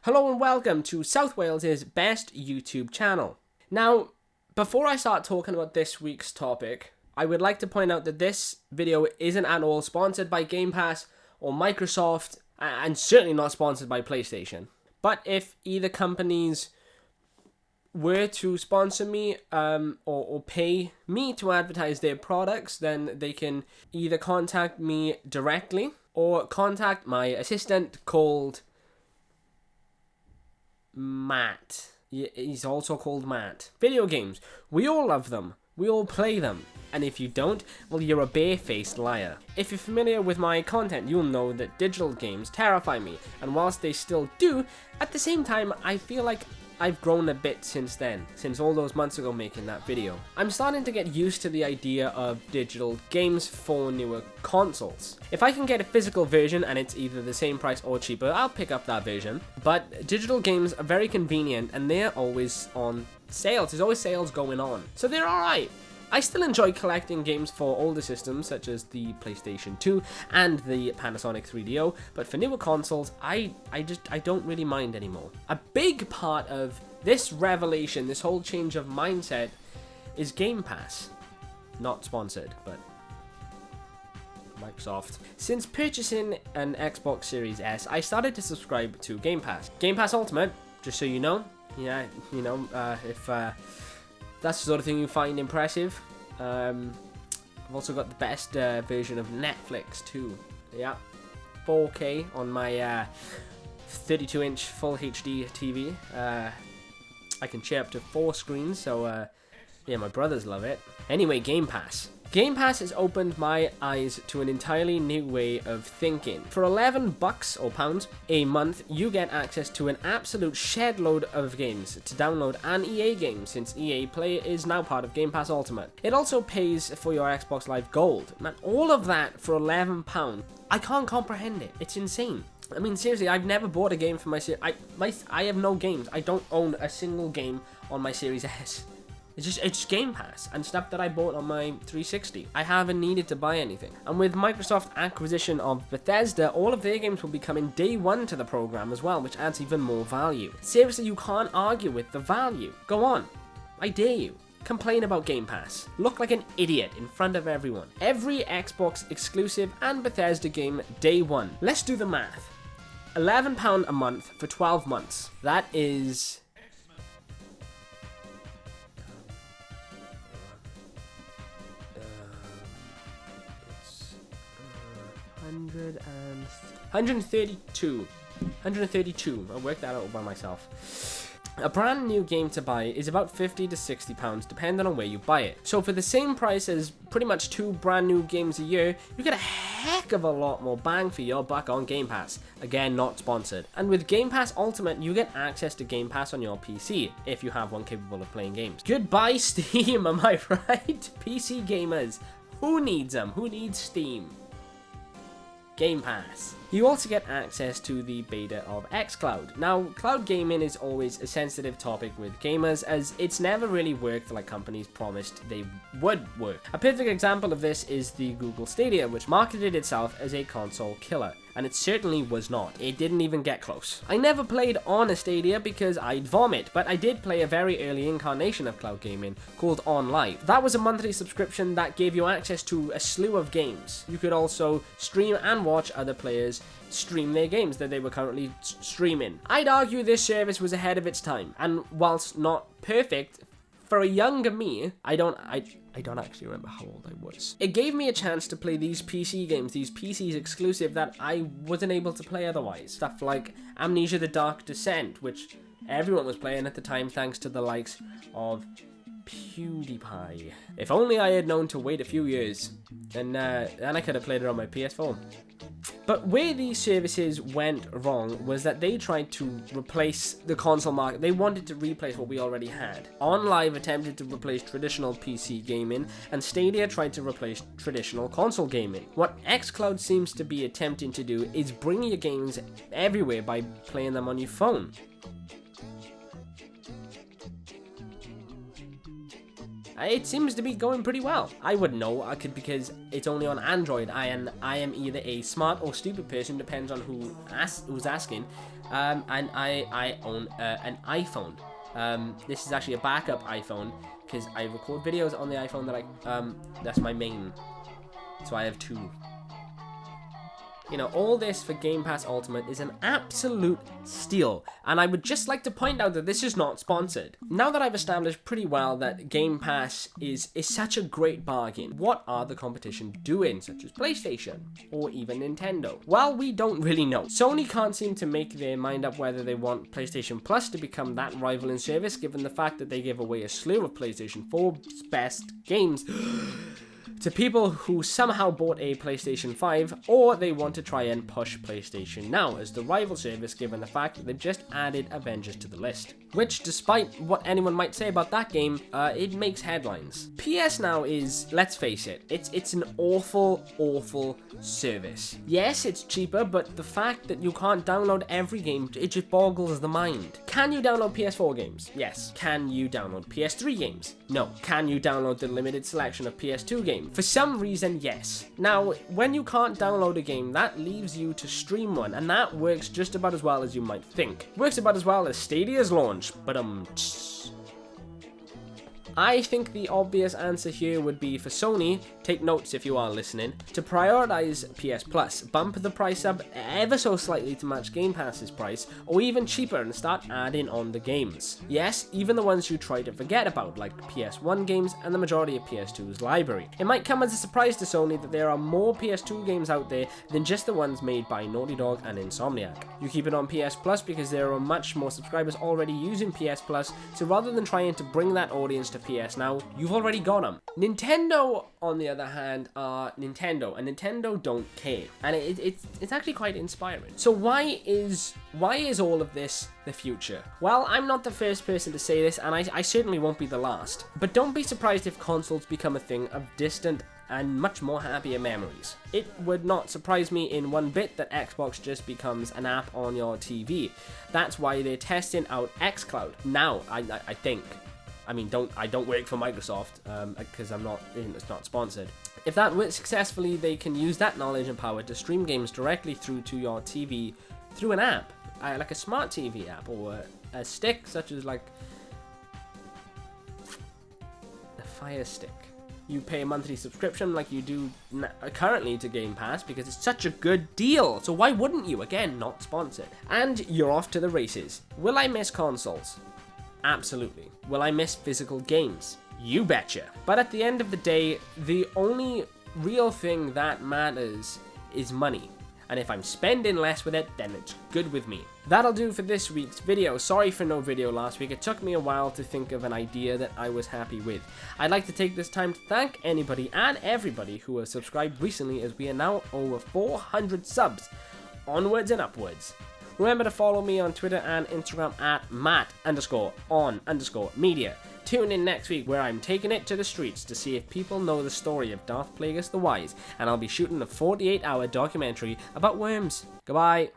Hello and welcome to South Wales' best YouTube channel. Now, before I start talking about this week's topic, I would like to point out that this video isn't at all sponsored by Game Pass or Microsoft, and certainly not sponsored by PlayStation. But if either companies were to sponsor me or pay me to advertise their products, then they can either contact me directly or contact my assistant called Matt. He's also called Matt. Video games. We all love them. We all play them. And if you don't, well, you're a bare-faced liar. If you're familiar with my content, you'll know that digital games terrify me. And whilst they still do, at the same time, I feel like I've grown a bit since then, since all those months ago making that video. I'm starting to get used to the idea of digital games for newer consoles. If I can get a physical version and it's either the same price or cheaper, I'll pick up that version. But digital games are very convenient and they're always on sales. There's always sales going on. So they're alright. I still enjoy collecting games for older systems such as the PlayStation 2 and the Panasonic 3DO, but for newer consoles, I don't really mind anymore. A big part of this revelation, this whole change of mindset, is Game Pass. Not sponsored, but Microsoft. Since purchasing an Xbox Series S, I started to subscribe to Game Pass. Game Pass Ultimate, just so you know, if that's the sort of thing you find impressive. I've also got the best version of Netflix too. Yeah, 4K on my 32-inch full HD TV. I can share up to 4 screens, so yeah, my brothers love it. Anyway, Game Pass. Game Pass has opened my eyes to an entirely new way of thinking. For $11 or pounds a month, you get access to an absolute shed load of games to download an EA game, since EA Play is now part of Game Pass Ultimate. It also pays for your Xbox Live Gold. Man, all of that for £11. I can't comprehend it. It's insane. I mean, seriously, I've never bought a game for my series. I have no games. I don't own a single game on my Series S. It's Game Pass and stuff that I bought on my 360. I haven't needed to buy anything. And with Microsoft's acquisition of Bethesda, all of their games will be coming day one to the program as well, which adds even more value. Seriously, you can't argue with the value. Go on. I dare you. Complain about Game Pass. Look like an idiot in front of everyone. Every Xbox exclusive and Bethesda game day one. Let's do the math. £11 a month for 12 months. That is 132. I worked that out by myself. A brand new game to buy is about £50 to £60 depending on where you buy it. So for the same price as pretty much 2 brand new games a year, you get a heck of a lot more bang for your buck on Game Pass. Again, not sponsored. And with Game Pass Ultimate, you get access to Game Pass on your PC, if you have one capable of playing games. Goodbye Steam, am I right? PC gamers, who needs them? Who needs Steam? Game Pass. You also get access to the beta of XCloud. Now, cloud gaming is always a sensitive topic with gamers, as it's never really worked like companies promised they would work. A perfect example of this is the Google Stadia, which marketed itself as a console killer. And it certainly was not. It didn't even get close. I never played on a Stadia because I'd vomit, but I did play a very early incarnation of cloud gaming called OnLive. That was a monthly subscription that gave you access to a slew of games. You could also stream and watch other players stream their games that they were currently streaming. I'd argue this service was ahead of its time, and whilst not perfect, for a younger me, I don't actually remember how old I was. It gave me a chance to play these PC games, these PCs exclusive that I wasn't able to play otherwise. Stuff like Amnesia: The Dark Descent, which everyone was playing at the time thanks to the likes of PewDiePie. If only I had known to wait a few years, then I could have played it on my PS4. But where these services went wrong was that they tried to replace the console market. They wanted to replace what we already had. OnLive attempted to replace traditional PC gaming, and Stadia tried to replace traditional console gaming. What XCloud seems to be attempting to do is bring your games everywhere by playing them on your phone. It seems to be going pretty well. I wouldn't know, because it's only on Android, and I am either a smart or stupid person, depends on who's asking. and I own an iPhone. This is actually a backup iPhone because I record videos on the iPhone that that's my main. So I have two. You know, all this for Game Pass Ultimate is an absolute steal, and I would just like to point out that this is not sponsored. Now that I've established pretty well that Game Pass is such a great bargain, what are the competition doing, such as PlayStation or even Nintendo? Well, we don't really know. Sony can't seem to make their mind up whether they want PlayStation Plus to become that rival in service, given the fact that they give away a slew of PlayStation 4's best games to people who somehow bought a PlayStation 5, or they want to try and push PlayStation Now as the rival service, given the fact that they've just added Avengers to the list. Which, despite what anyone might say about that game, it makes headlines. PS Now is, let's face it, it's an awful service. Yes, it's cheaper, but the fact that you can't download every game, it just boggles the mind. Can you download PS4 games? Yes. Can you download PS3 games? No. Can you download the limited selection of PS2 games? For some reason, yes. Now, when you can't download a game, that leaves you to stream one, and that works just about as well as you might think. Works about as well as Stadia's launch, but I think the obvious answer here would be for Sony, take notes if you are listening, to prioritize PS Plus, bump the price up ever so slightly to match Game Pass's price, or even cheaper and start adding on the games. Yes, even the ones you try to forget about, like PS1 games and the majority of PS2's library. It might come as a surprise to Sony that there are more PS2 games out there than just the ones made by Naughty Dog and Insomniac. You keep it on PS Plus because there are much more subscribers already using PS Plus, so rather than trying to bring that audience to PS Now, you've already got them. Nintendo, on the other hand, are Nintendo, and Nintendo don't care, and it's actually quite inspiring. So why is all of this the future? Well, I'm not the first person to say this, and I certainly won't be the last. But don't be surprised if consoles become a thing of distant and much more happier memories. It would not surprise me in one bit that Xbox just becomes an app on your TV. That's why they're testing out XCloud now. I think. I mean, I don't work for Microsoft because it's not sponsored. If that works successfully, they can use that knowledge and power to stream games directly through to your TV through an app, like a smart TV app or a stick, such as like the Fire Stick. You pay a monthly subscription like you do currently to Game Pass because it's such a good deal. So why wouldn't you? Again, not sponsored. And you're off to the races. Will I miss consoles? Absolutely. Will I miss physical games? You betcha. But at the end of the day, the only real thing that matters is money. And if I'm spending less with it, then it's good with me. That'll do for this week's video. Sorry for no video last week. It took me a while to think of an idea that I was happy with. I'd like to take this time to thank anybody and everybody who has subscribed recently, as we are now over 400 subs. Onwards and upwards. Remember to follow me on Twitter and Instagram at Matt_on_media. Tune in next week where I'm taking it to the streets to see if people know the story of Darth Plagueis the Wise, and I'll be shooting a 48-hour documentary about worms. Goodbye.